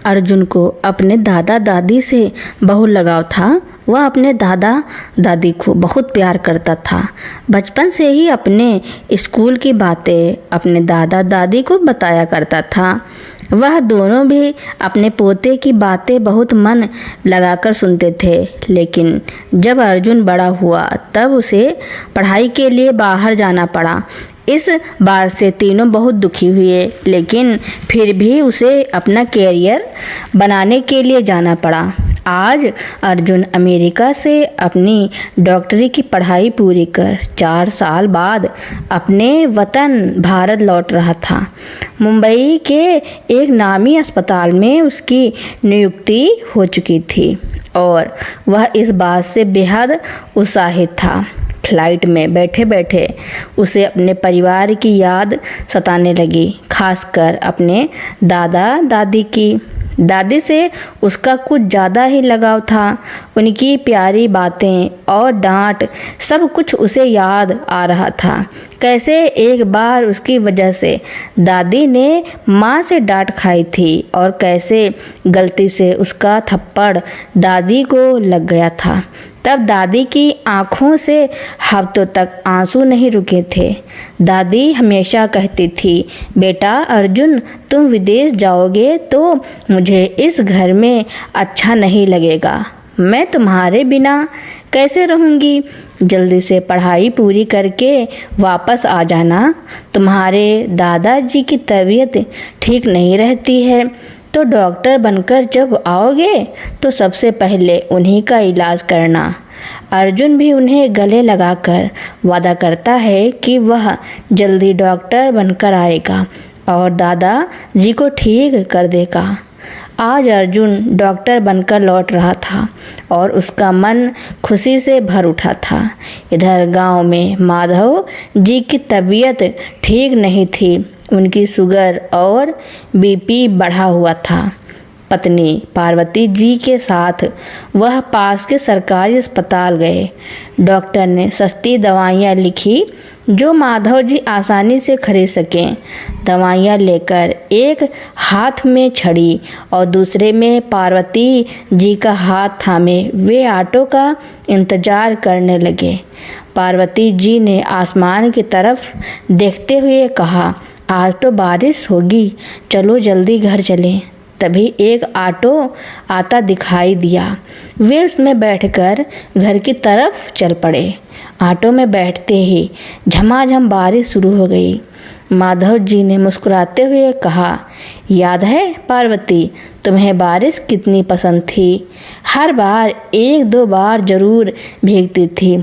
अर्जुन को अपने दादा दादी से बहुत लगाव था। वह अपने दादा दादी को बहुत प्यार करता था। बचपन से ही अपने स्कूल की बातें अपने दादा दादी को बताया करता था। वह दोनों भी अपने पोते की बातें बहुत मन लगाकर सुनते थे। लेकिन जब अर्जुन बड़ा हुआ तब उसे पढ़ाई के लिए बाहर जाना पड़ा। इस बात से तीनों बहुत दुखी हुए, लेकिन फिर भी उसे अपना कैरियर बनाने के लिए जाना पड़ा। आज अर्जुन अमेरिका से अपनी डॉक्टरी की पढ़ाई पूरी कर 4 साल बाद अपने वतन भारत लौट रहा था। मुंबई के एक नामी अस्पताल में उसकी नियुक्ति हो चुकी थी और वह इस बात से बेहद उत्साहित था। फ्लाइट में बैठे बैठे उसे अपने परिवार की याद सताने लगी, खासकर अपने दादा दादी की। दादी से उसका कुछ ज़्यादा ही लगाव था। उनकी प्यारी बातें और डांट सब कुछ उसे याद आ रहा था। कैसे एक बार उसकी वजह से दादी ने माँ से डांट खाई थी और कैसे गलती से उसका थप्पड़ दादी को लग गया था। तब दादी की आंखों से हफ्तों तक आंसू नहीं रुके थे। दादी हमेशा कहती थी, बेटा अर्जुन, तुम विदेश जाओगे तो मुझे इस घर में अच्छा नहीं लगेगा। मैं तुम्हारे बिना कैसे रहूँगी? जल्दी से पढ़ाई पूरी करके वापस आ जाना। तुम्हारे दादाजी की तबीयत ठीक नहीं रहती है, तो डॉक्टर बनकर जब आओगे तो सबसे पहले उन्हीं का इलाज करना। अर्जुन भी उन्हें गले लगाकर वादा करता है कि वह जल्दी डॉक्टर बनकर आएगा और दादाजी को ठीक कर देगा। आज अर्जुन डॉक्टर बनकर लौट रहा था और उसका मन खुशी से भर उठा था। इधर गांव में माधव जी की तबीयत ठीक नहीं थी। उनकी शुगर और बीपी बढ़ा हुआ था। पत्नी पार्वती जी के साथ वह पास के सरकारी अस्पताल गए। डॉक्टर ने सस्ती दवाइयाँ लिखी जो माधव जी आसानी से खरीद सकें। दवाइयाँ लेकर एक हाथ में छड़ी और दूसरे में पार्वती जी का हाथ थामे वे ऑटो का इंतजार करने लगे। पार्वती जी ने आसमान की तरफ देखते हुए कहा, आज तो बारिश होगी, चलो जल्दी घर चलें। तभी एक ऑटो आता दिखाई दिया। वे उसमें बैठकर घर की तरफ चल पड़े। ऑटो में बैठते ही झमाझम बारिश शुरू हो गई। माधव जी ने मुस्कुराते हुए कहा, याद है पार्वती, तुम्हें बारिश कितनी पसंद थी? हर बार 1-2 बार जरूर भीगती थी।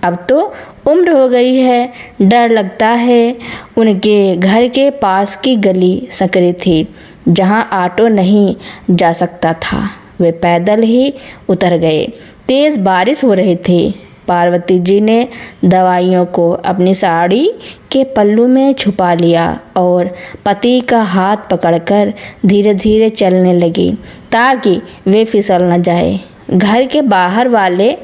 अब तो उम्र हो गई है, डर लगता है। उनके घर के पास की गली सकरी थी जहां ऑटो नहीं जा सकता था। वे पैदल ही उतर गए। तेज बारिश हो रही थी। पार्वती जी ने दवाइयों को अपनी साड़ी के पल्लू में छुपा लिया और पति का हाथ पकड़कर धीरे धीरे चलने लगी ताकि वे फिसल न जाए। घर के बाहर वाले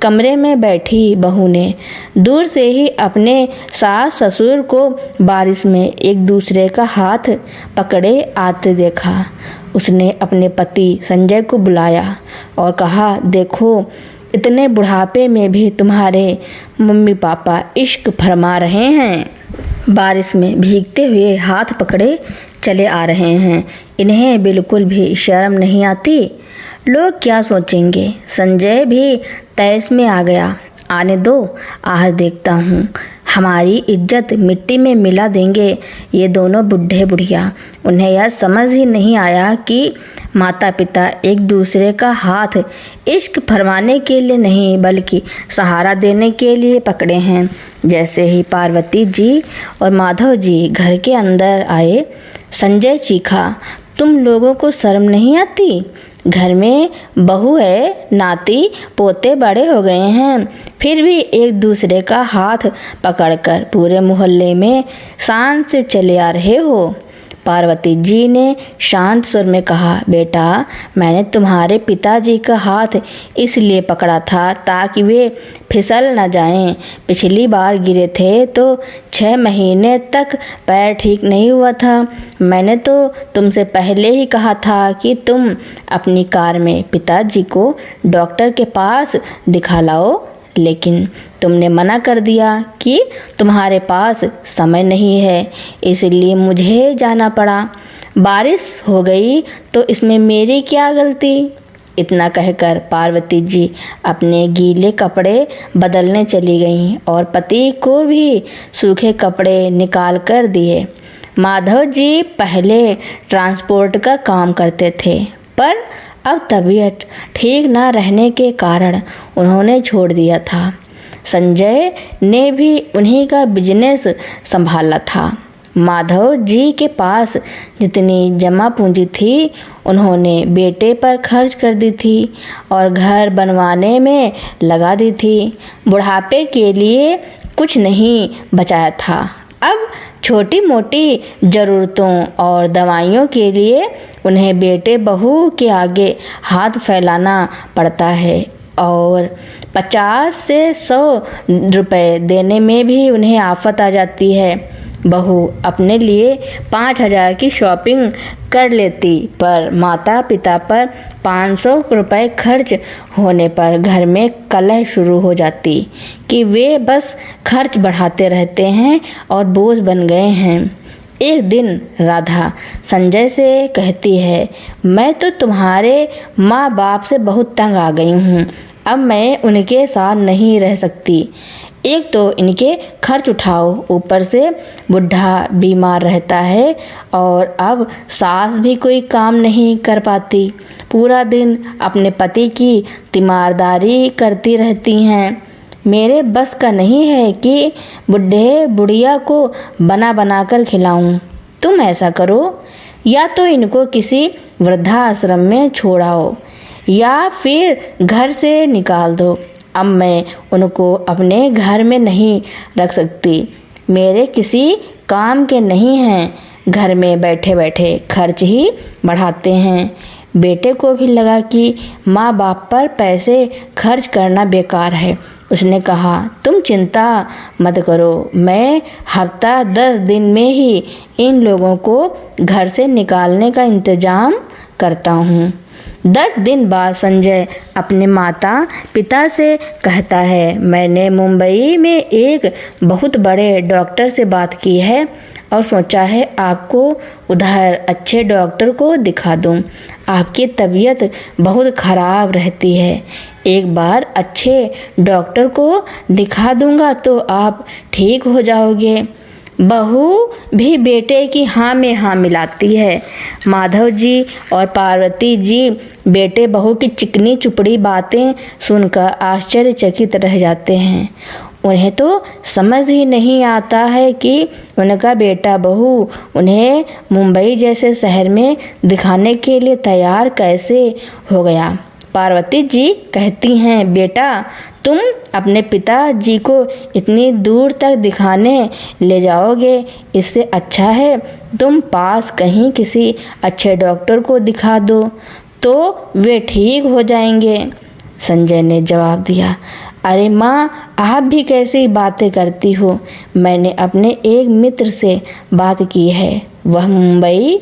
कमरे में बैठी बहू ने दूर से ही अपने सास ससुर को बारिश में एक दूसरे का हाथ पकड़े आते देखा। उसने अपने पति संजय को बुलाया और कहा, देखो इतने बुढ़ापे में भी तुम्हारे मम्मी पापा इश्क फरमा रहे हैं। बारिश में भीगते हुए हाथ पकड़े चले आ रहे हैं। इन्हें बिल्कुल भी शर्म नहीं आती। लोग क्या सोचेंगे? संजय भी तैश में आ गया। आने दो, आज देखता हूँ हमारी इज्जत मिट्टी में मिला देंगे ये दोनों बुढ़े बुढ़िया। उन्हें यह समझ ही नहीं आया कि माता पिता एक दूसरे का हाथ इश्क फरमाने के लिए नहीं बल्कि सहारा देने के लिए पकड़े हैं। जैसे ही पार्वती जी और माधव जी घर के अंदर आए, संजय चीखा, तुम लोगों को शर्म नहीं आती? घर में बहू है, नाती पोते बड़े हो गए हैं, फिर भी एक दूसरे का हाथ पकड़कर पूरे मोहल्ले में शान से चले आ रहे हो। पार्वती जी ने शांत स्वर में कहा, बेटा, मैंने तुम्हारे पिताजी का हाथ इसलिए पकड़ा था ताकि वे फिसल न जाएं। पिछली बार गिरे थे तो 6 महीने तक पैर ठीक नहीं हुआ था। मैंने तो तुमसे पहले ही कहा था कि तुम अपनी कार में पिताजी को डॉक्टर के पास दिखा लाओ, लेकिन तुमने मना कर दिया कि तुम्हारे पास समय नहीं है, इसलिए मुझे जाना पड़ा। बारिश हो गई तो इसमें मेरी क्या गलती? इतना कहकर पार्वती जी अपने गीले कपड़े बदलने चली गईं और पति को भी सूखे कपड़े निकाल कर दिए। माधव जी पहले ट्रांसपोर्ट का काम करते थे, पर अब तबीयत ठीक न रहने के कारण उन्होंने छोड़ दिया था। संजय ने भी उन्हीं का बिजनेस संभाला था। माधव जी के पास जितनी जमा पूंजी थी उन्होंने बेटे पर खर्च कर दी थी और घर बनवाने में लगा दी थी। बुढ़ापे के लिए कुछ नहीं बचाया था। अब छोटी मोटी ज़रूरतों और दवाइयों के लिए उन्हें बेटे बहू के आगे हाथ फैलाना पड़ता है और 50 से 100 रुपए देने में भी उन्हें आफत आ जाती है। बहू अपने लिए 5,000 की शॉपिंग कर लेती, पर माता पिता पर 500 रुपए खर्च होने पर घर में कलह शुरू हो जाती कि वे बस खर्च बढ़ाते रहते हैं और बोझ बन गए हैं। एक दिन राधा संजय से कहती है, मैं तो तुम्हारे माँ बाप से बहुत तंग आ गई हूँ। अब मैं उनके साथ नहीं रह सकती। एक तो इनके खर्च उठाओ, ऊपर से बुढ़ा बीमार रहता है और अब सास भी कोई काम नहीं कर पाती। पूरा दिन अपने पति की तीमारदारी करती रहती हैं। मेरे बस का नहीं है कि बुढ़े बुढ़िया को बना बना कर खिलाऊं। तुम ऐसा करो, या तो इनको किसी वृद्धाश्रम में छोड़ाओ या फिर घर से निकाल दो। अब मैं उनको अपने घर में नहीं रख सकती। मेरे किसी काम के नहीं हैं, घर में बैठे बैठे खर्च ही बढ़ाते हैं। बेटे को भी लगा कि माँ बाप पर पैसे खर्च करना बेकार है। उसने कहा, तुम चिंता मत करो, मैं हफ्ता 10 दिन में ही इन लोगों को घर से निकालने का इंतजाम करता हूँ। 10 दिन बाद संजय अपने माता पिता से कहता है, मैंने मुंबई में एक बहुत बड़े डॉक्टर से बात की है और सोचा है आपको उधर अच्छे डॉक्टर को दिखा दूं। आपकी तबीयत बहुत ख़राब रहती है। एक बार अच्छे डॉक्टर को दिखा दूंगा तो आप ठीक हो जाओगे। बहू भी बेटे की हाँ में हाँ मिलाती है। माधव जी और पार्वती जी बेटे बहू की चिकनी चुपड़ी बातें सुनकर आश्चर्यचकित रह जाते हैं। उन्हें तो समझ ही नहीं आता है कि उनका बेटा बहू उन्हें मुंबई जैसे शहर में दिखाने के लिए तैयार कैसे हो गया। पार्वती जी कहती हैं, बेटा, तुम अपने पिताजी को इतनी दूर तक दिखाने ले जाओगे, इससे अच्छा है तुम पास कहीं किसी अच्छे डॉक्टर को दिखा दो तो वे ठीक हो जाएंगे। संजय ने जवाब दिया, अरे माँ, आप भी कैसी बातें करती हो। मैंने अपने एक मित्र से बात की है, वह मुंबई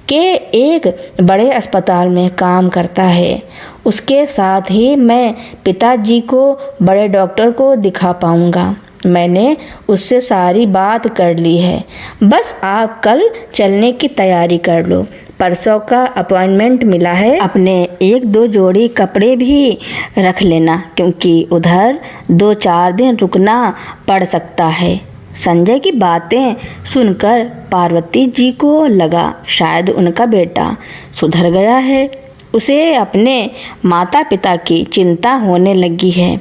के एक बड़े अस्पताल में काम करता है। उसके साथ ही मैं पिताजी को बड़े डॉक्टर को दिखा पाऊंगा। मैंने उससे सारी बात कर ली है। बस आप कल चलने की तैयारी कर लो। परसों का अपॉइंटमेंट मिला है। अपने 1-2 जोड़ी कपड़े भी रख लेना, क्योंकि उधर 2-4 दिन रुकना पड़ सकता है। संजय की बातें सुनकर पार्वती जी को लगा शायद उनका बेटा सुधर गया है। उसे अपने माता पिता की चिंता होने लगी है।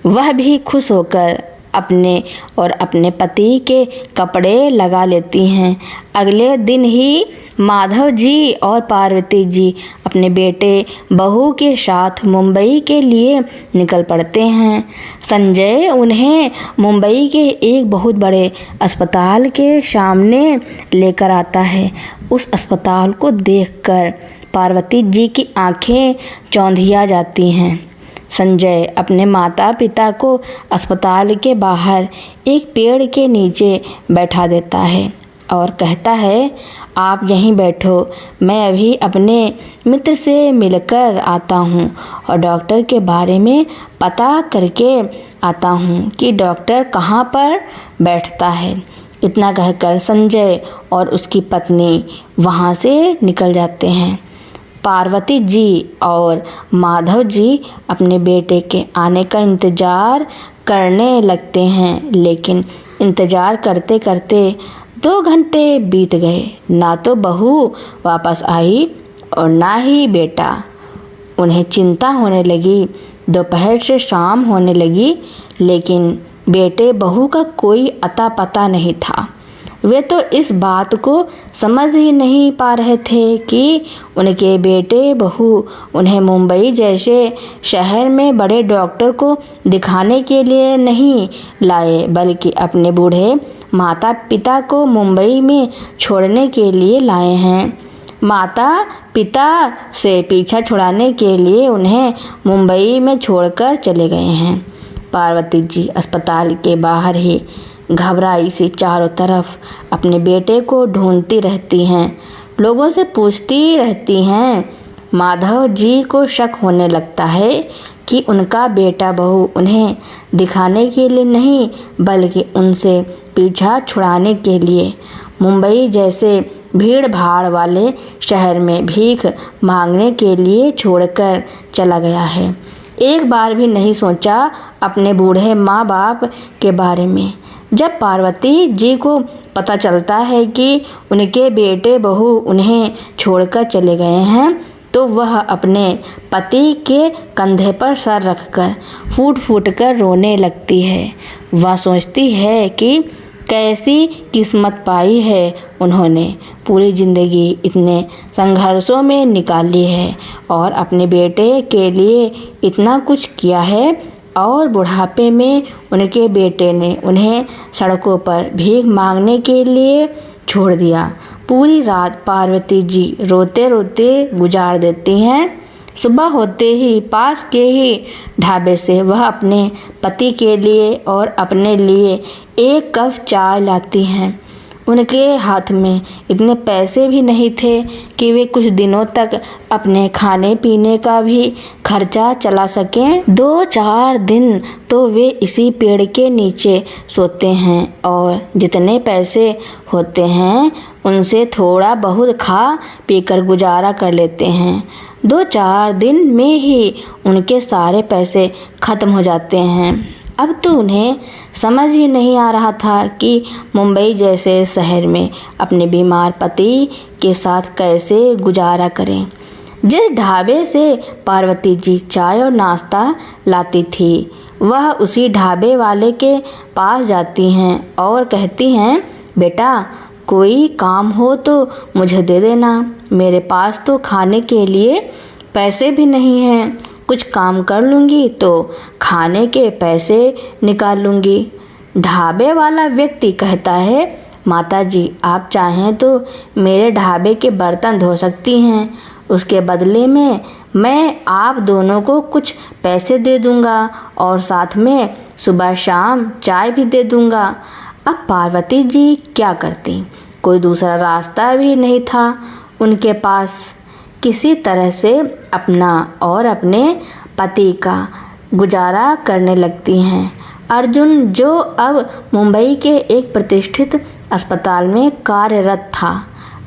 वह भी खुश होकर अपने और अपने पति के कपड़े लगा लेती हैं। अगले दिन ही माधव जी और पार्वती जी अपने बेटे बहू के साथ मुंबई के लिए निकल पड़ते हैं। संजय उन्हें मुंबई के एक बहुत बड़े अस्पताल के सामने लेकर आता है। उस अस्पताल को देखकर पार्वती जी की आंखें चौंधिया जाती हैं। संजय अपने माता पिता को अस्पताल के बाहर एक पेड़ के नीचे बैठा देता है और कहता है, आप यहीं बैठो, मैं अभी अपने मित्र से मिलकर आता हूँ और डॉक्टर के बारे में पता करके आता हूँ कि डॉक्टर कहाँ पर बैठता है। इतना कहकर संजय और उसकी पत्नी वहाँ से निकल जाते हैं। पार्वती जी और माधव जी अपने बेटे के आने का इंतज़ार करने लगते हैं, लेकिन इंतज़ार करते करते 2 घंटे बीत गए। ना तो बहू वापस आई और ना ही बेटा। उन्हें चिंता होने लगी। दोपहर से शाम होने लगी, लेकिन बेटे बहू का कोई अता पता नहीं था। वे तो इस बात को समझ ही नहीं पा रहे थे कि उनके बेटे बहू उन्हें मुंबई जैसे शहर में बड़े डॉक्टर को दिखाने के लिए नहीं लाए, बल्कि अपने बूढ़े माता पिता को मुंबई में छोड़ने के लिए लाए हैं। माता पिता से पीछा छुड़ाने के लिए उन्हें मुंबई में छोड़कर चले गए हैं। पार्वती जी अस्पताल के बाहर ही घबराई सी चारों तरफ अपने बेटे को ढूंढती रहती हैं, लोगों से पूछती रहती हैं। माधव जी को शक होने लगता है कि उनका बेटा बहू उन्हें दिखाने के लिए नहीं, बल्कि उनसे पीछा छुड़ाने के लिए मुंबई जैसे भीड़ भाड़ वाले शहर में भीख मांगने के लिए छोड़कर चला गया है। एक बार भी नहीं सोचा अपने बूढ़े माँ बाप के बारे में। जब पार्वती जी को पता चलता है कि उनके बेटे बहू उन्हें छोड़कर चले गए हैं, तो वह अपने पति के कंधे पर सर रखकर फूट फूट कर रोने लगती है। वह सोचती है कि कैसी किस्मत पाई है उन्होंने, पूरी ज़िंदगी इतने संघर्षों में निकाली है और अपने बेटे के लिए इतना कुछ किया है, और बुढ़ापे में उनके बेटे ने उन्हें सड़कों पर भीख मांगने के लिए छोड़ दिया। पूरी रात पार्वती जी रोते रोते गुजार देती हैं। सुबह होते ही पास के ही ढाबे से वह अपने पति के लिए और अपने लिए 1 कप चाय लाती हैं। उनके हाथ में इतने पैसे भी नहीं थे कि वे कुछ दिनों तक अपने खाने पीने का भी खर्चा चला सकें। 2-4 दिन तो वे इसी पेड़ के नीचे सोते हैं और जितने पैसे होते हैं उनसे थोड़ा बहुत खा पीकर गुजारा कर लेते हैं। 2-4 दिन में ही उनके सारे पैसे खत्म हो जाते हैं। अब तो उन्हें समझ ही नहीं आ रहा था कि मुंबई जैसे शहर में अपने बीमार पति के साथ कैसे गुजारा करें। जिस ढाबे से पार्वती जी चाय और नाश्ता लाती थी, वह उसी ढाबे वाले के पास जाती हैं और कहती हैं, बेटा कोई काम हो तो मुझे दे देना, मेरे पास तो खाने के लिए पैसे भी नहीं हैं। कुछ काम कर लूँगी तो खाने के पैसे निकाल लूँगी। ढाबे वाला व्यक्ति कहता है, माताजी आप चाहें तो मेरे ढाबे के बर्तन धो सकती हैं, उसके बदले में मैं आप दोनों को कुछ पैसे दे दूँगा और साथ में सुबह शाम चाय भी दे दूँगा। अब पार्वती जी क्या करती, कोई दूसरा रास्ता भी नहीं था उनके पास। किसी तरह से अपना और अपने पति का गुजारा करने लगती हैं। अर्जुन, जो अब मुंबई के एक प्रतिष्ठित अस्पताल में कार्यरत था,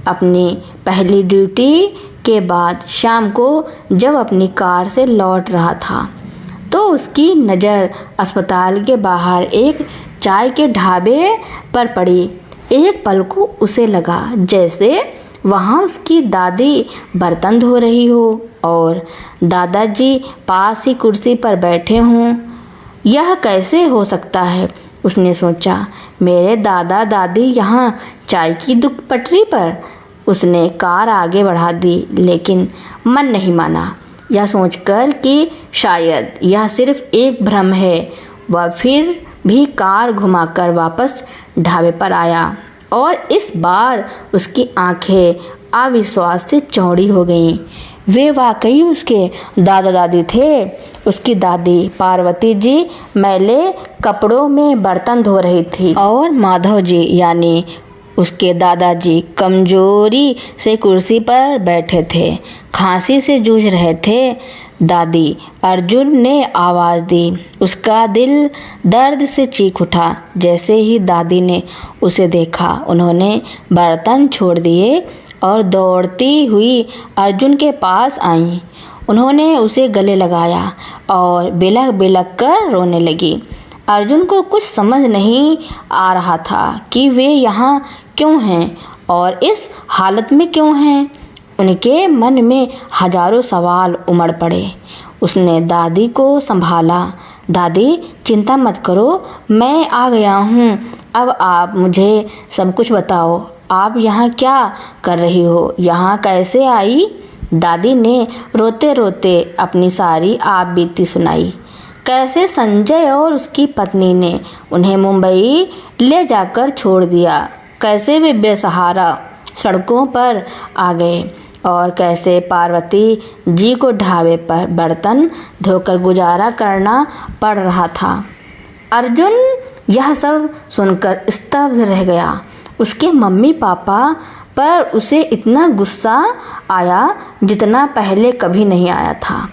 अपनी पहली ड्यूटी के बाद शाम को जब अपनी कार से लौट रहा था, तो उसकी नज़र अस्पताल के बाहर एक चाय के ढाबे पर पड़ी। एक पल को उसे लगा जैसे वहाँ उसकी दादी बर्तन धो रही हो और दादाजी पास ही कुर्सी पर बैठे हों। यह कैसे हो सकता है? उसने सोचा, मेरे दादा दादी यहाँ चाय की पटरी पर। उसने कार आगे बढ़ा दी, लेकिन मन नहीं माना। यह सोचकर कि शायद यह सिर्फ एक भ्रम है, वह फिर भी कार घुमाकर वापस ढाबे पर आया और इस बार उसकी आंखें अविश्वास से चौड़ी हो गईं। वे वाकई उसके दादा दादी थे। उसकी दादी पार्वती जी मैले कपड़ों में बर्तन धो रही थी और माधव जी यानी उसके दादाजी कमजोरी से कुर्सी पर बैठे थे, खांसी से जूझ रहे थे। दादी अर्जुन ने आवाज़ दी। उसका दिल दर्द से चीख उठा। जैसे ही दादी ने उसे देखा, उन्होंने बर्तन छोड़ दिए और दौड़ती हुई अर्जुन के पास आईं। उन्होंने उसे गले लगाया और बिलख बिलख कर रोने लगी। अर्जुन को कुछ समझ नहीं आ रहा था कि वे यहाँ क्यों हैं और इस हालत में क्यों हैं। उनके मन में हजारों सवाल उमड़ पड़े। उसने दादी को संभाला। दादी, चिंता मत करो, मैं आ गया हूँ। अब आप मुझे सब कुछ बताओ। आप यहाँ क्या कर रही हो? यहाँ कैसे आई? दादी ने रोते रोते अपनी सारी आप बीती सुनाई। कैसे संजय और उसकी पत्नी ने उन्हें मुंबई ले जाकर छोड़ दिया, कैसे वे बेसहारा सड़कों पर आ गए और कैसे पार्वती जी को ढाबे पर बर्तन धोकर गुजारा करना पड़ रहा था। अर्जुन यह सब सुनकर स्तब्ध रह गया। उसके मम्मी पापा पर उसे इतना गुस्सा आया जितना पहले कभी नहीं आया था।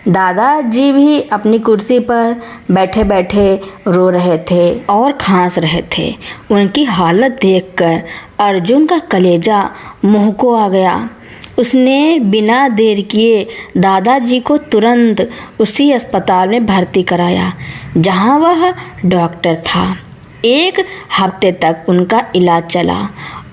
दादाजी भी अपनी कुर्सी पर बैठे बैठे रो रहे थे और खांस रहे थे। उनकी हालत देखकर अर्जुन का कलेजा मुंह को आ गया। उसने बिना देर किए दादाजी को तुरंत उसी अस्पताल में भर्ती कराया जहां वह डॉक्टर था। 1 हफ्ते तक उनका इलाज चला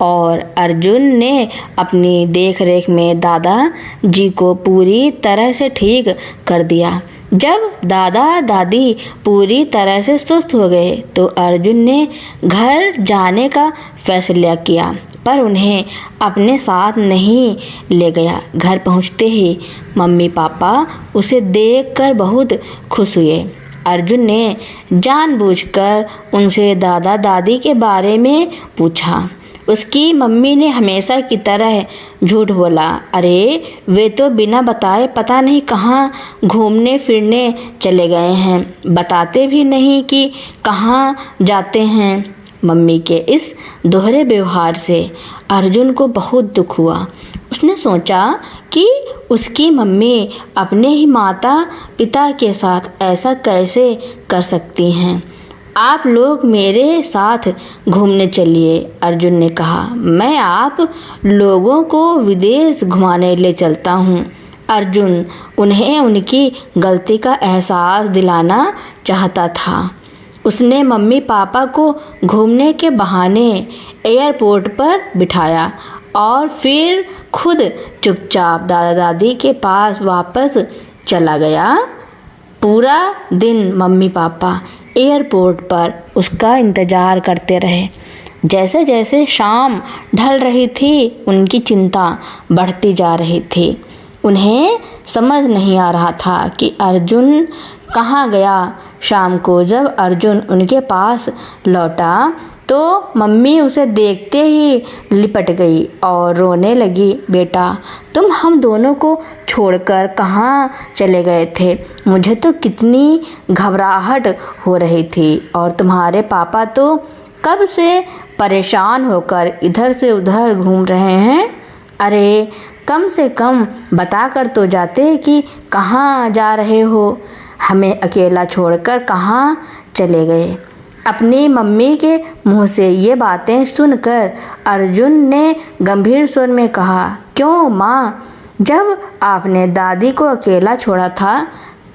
और अर्जुन ने अपनी देखरेख में दादा जी को पूरी तरह से ठीक कर दिया। जब दादा दादी पूरी तरह से सुस्त हो गए तो अर्जुन ने घर जाने का फैसला किया, पर उन्हें अपने साथ नहीं ले गया। घर पहुंचते ही मम्मी पापा उसे देखकर बहुत खुश हुए। अर्जुन ने जानबूझकर उनसे दादा दादी के बारे में पूछा। उसकी मम्मी ने हमेशा की तरह झूठ बोला। अरे, वे तो बिना बताए पता नहीं कहाँ घूमने फिरने चले गए हैं, बताते भी नहीं कि कहाँ जाते हैं। मम्मी के इस दोहरे व्यवहार से अर्जुन को बहुत दुख हुआ। उसने सोचा कि उसकी मम्मी अपने ही माता पिता के साथ ऐसा कैसे कर सकती हैं। आप लोग मेरे साथ घूमने चलिए, अर्जुन ने कहा। मैं आप लोगों को विदेश घुमाने ले चलता हूँ। अर्जुन उन्हें उनकी गलती का एहसास दिलाना चाहता था। उसने मम्मी पापा को घूमने के बहाने एयरपोर्ट पर बिठाया और फिर खुद चुपचाप दादा दादी के पास वापस चला गया। पूरा दिन मम्मी पापा एयरपोर्ट पर उसका इंतज़ार करते रहे। जैसे जैसे शाम ढल रही थी, उनकी चिंता बढ़ती जा रही थी। उन्हें समझ नहीं आ रहा था कि अर्जुन कहाँ गया। शाम को जब अर्जुन उनके पास लौटा तो मम्मी उसे देखते ही लिपट गई और रोने लगी। बेटा, तुम हम दोनों को छोड़कर कहाँ चले गए थे? मुझे तो कितनी घबराहट हो रही थी और तुम्हारे पापा तो कब से परेशान होकर इधर से उधर घूम रहे हैं। अरे, कम से कम बता कर तो जाते कि कहाँ जा रहे हो। हमें अकेला छोड़कर कहाँ चले गए। अपनी मम्मी के मुंह से ये बातें सुनकर अर्जुन ने गंभीर स्वर में कहा, क्यों माँ? जब आपने दादी को अकेला छोड़ा था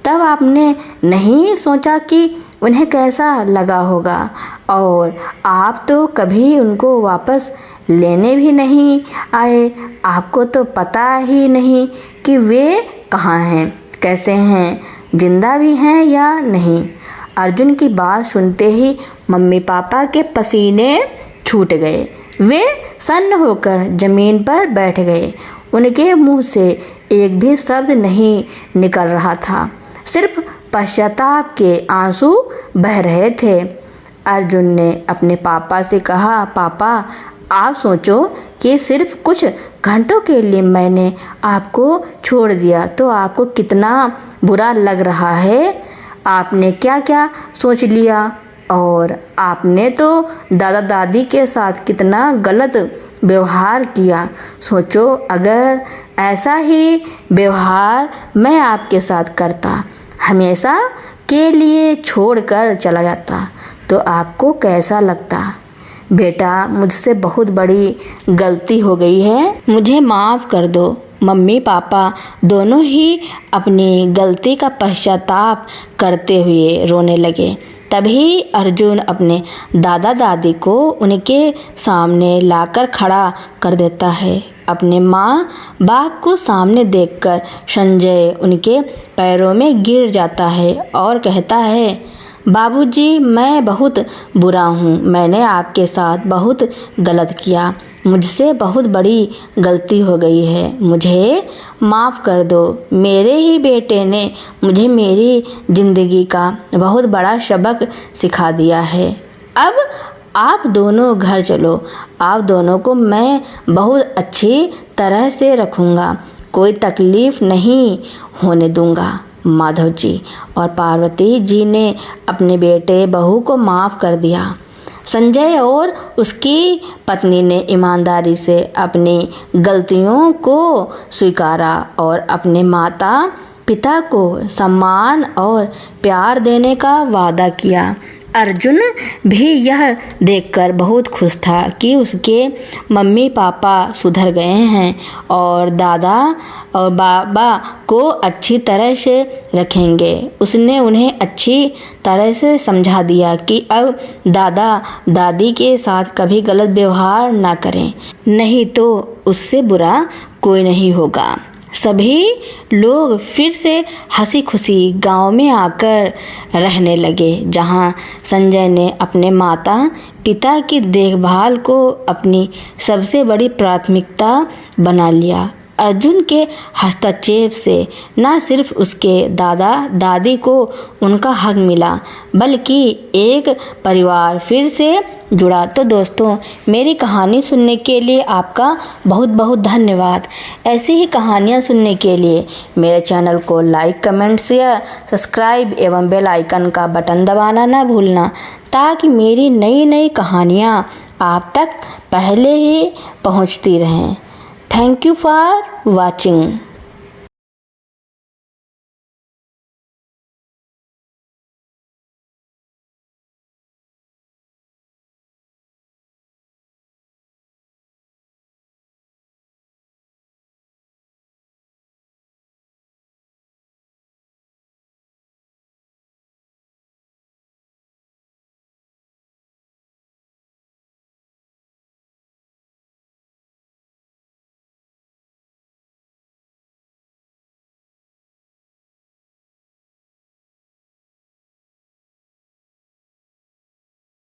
तब आपने नहीं सोचा कि उन्हें कैसा लगा होगा, और आप तो कभी उनको वापस लेने भी नहीं आए। आपको तो पता ही नहीं कि वे कहाँ हैं, कैसे हैं, जिंदा भी हैं या नहीं। अर्जुन की बात सुनते ही मम्मी पापा के पसीने छूट गए। वे सन्न होकर जमीन पर बैठ गए। उनके मुंह से एक भी शब्द नहीं निकल रहा था, सिर्फ पश्चाताप के आंसू बह रहे थे। अर्जुन ने अपने पापा से कहा, पापा आप सोचो कि सिर्फ कुछ घंटों के लिए मैंने आपको छोड़ दिया तो आपको कितना बुरा लग रहा है। आपने क्या क्या सोच लिया, और आपने तो दादा दादी के साथ कितना गलत व्यवहार किया। सोचो अगर ऐसा ही व्यवहार मैं आपके साथ करता, हमेशा के लिए छोड़कर चला जाता, तो आपको कैसा लगता। बेटा मुझसे बहुत बड़ी गलती हो गई है, मुझे माफ़ कर दो। मम्मी पापा दोनों ही अपनी गलती का पश्चाताप करते हुए रोने लगे। तभी अर्जुन अपने दादा दादी को उनके सामने लाकर खड़ा कर देता है। अपने माँ बाप को सामने देखकर संजय उनके पैरों में गिर जाता है और कहता है, बाबूजी मैं बहुत बुरा हूँ, मैंने आपके साथ बहुत गलत किया, मुझसे बहुत बड़ी गलती हो गई है, मुझे माफ़ कर दो। मेरे ही बेटे ने मुझे मेरी ज़िंदगी का बहुत बड़ा सबक सिखा दिया है। अब आप दोनों घर चलो, आप दोनों को मैं बहुत अच्छी तरह से रखूँगा, कोई तकलीफ़ नहीं होने दूँगा। माधव जी और पार्वती जी ने अपने बेटे बहू को माफ़ कर दिया। संजय और उसकी पत्नी ने ईमानदारी से अपनी गलतियों को स्वीकारा और अपने माता पिता को सम्मान और प्यार देने का वादा किया। अर्जुन भी यह देखकर बहुत खुश था कि उसके मम्मी पापा सुधर गए हैं और दादा और बाबा को अच्छी तरह से रखेंगे। उसने उन्हें अच्छी तरह से समझा दिया कि अब दादा दादी के साथ कभी गलत व्यवहार ना करें, नहीं तो उससे बुरा कोई नहीं होगा। सभी लोग फिर से हंसी खुशी गांव में आकर रहने लगे, जहां संजय ने अपने माता पिता की देखभाल को अपनी सबसे बड़ी प्राथमिकता बना लिया। अर्जुन के हस्तक्षेप से न सिर्फ उसके दादा दादी को उनका हक मिला, बल्कि एक परिवार फिर से जुड़ा। तो दोस्तों, मेरी कहानी सुनने के लिए आपका बहुत बहुत धन्यवाद। ऐसी ही कहानियाँ सुनने के लिए मेरे चैनल को लाइक, कमेंट, शेयर, सब्सक्राइब एवं बेल आइकन का बटन दबाना ना भूलना, ताकि मेरी नई नई कहानियाँ आप तक पहले ही पहुँचती रहें। Thank you for watching.